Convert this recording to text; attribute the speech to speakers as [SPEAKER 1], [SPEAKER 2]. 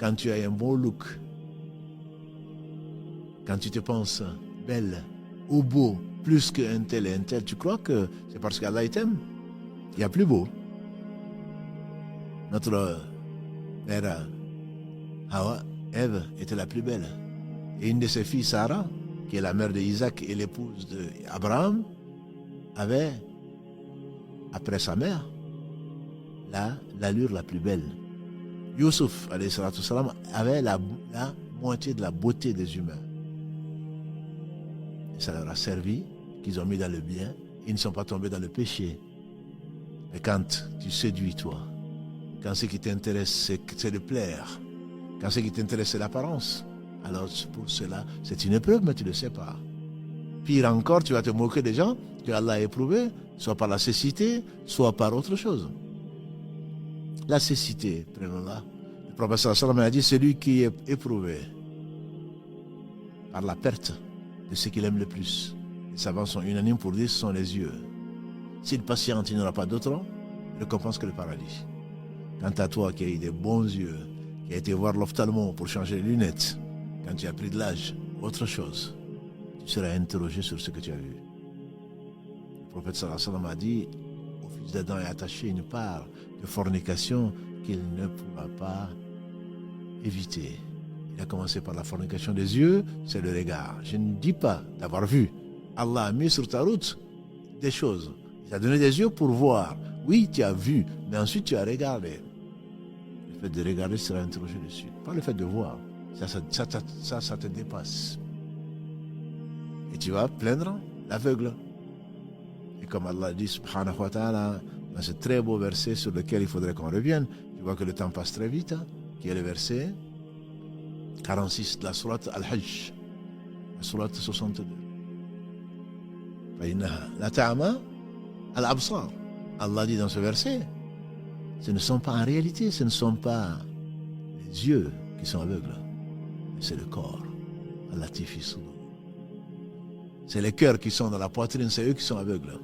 [SPEAKER 1] quand tu as un bon look, quand tu te penses belle ou beau, plus qu'un tel et un tel, tu crois que c'est parce qu'Allah t'aime. Il y a plus beau. Notre mère Hawa, Ève, était la plus belle. Et une de ses filles, Sarah, qui est la mère d'Isaac et l'épouse d'Abraham, avait, après sa mère, l'allure la plus belle. Youssouf, alayhi salatu salam, avait la moitié de la beauté des humains. Et ça leur a servi, qu'ils ont mis dans le bien, ils ne sont pas tombés dans le péché. Mais quand tu séduis toi, quand ce qui t'intéresse c'est de plaire, quand ce qui t'intéresse c'est l'apparence, alors pour cela c'est une épreuve, mais tu ne le sais pas. Pire encore, tu vas te moquer des gens que Allah a éprouvés, soit par la cécité, soit par autre chose. La cécité, prenons-la. Le prophète sallallahu alayhi wa sallam a dit, celui qui est éprouvé par la perte de ce qu'il aime le plus. Les savants sont unanimes pour dire, ce sont les yeux. S'il patiente, il n'aura pas d'autre récompense que le paradis. Quant à toi qui as eu des bons yeux, qui as été voir l'ophtalmo pour changer les lunettes, quand tu as pris de l'âge, autre chose, tu seras interrogé sur ce que tu as vu. Le prophète sallallahu alayhi wa sallam a dit, au fils d'Adam est attaché une part de fornication qu'il ne pourra pas éviter. Il a commencé par la fornication des yeux, c'est le regard. Je ne dis pas d'avoir vu. Allah a mis sur ta route des choses. Il t'a donné des yeux pour voir. Oui, tu as vu, mais ensuite tu as regardé. Le fait de regarder sera interrogé dessus. Pas le fait de voir. Ça te dépasse. Et tu vas plaindre l'aveugle. Et comme Allah dit, subhanahu wa ta'ala, dans ce très beau verset sur lequel il faudrait qu'on revienne, tu vois que le temps passe très vite, qui est le verset 46 de la sourate Al-Hajj, la sourate 62. La ta'ama al-absar. Allah dit dans ce verset, ce ne sont pas en réalité, ce ne sont pas les yeux qui sont aveugles, mais c'est le corps. Allah tifi sudur. C'est les cœurs qui sont dans la poitrine, c'est eux qui sont aveugles.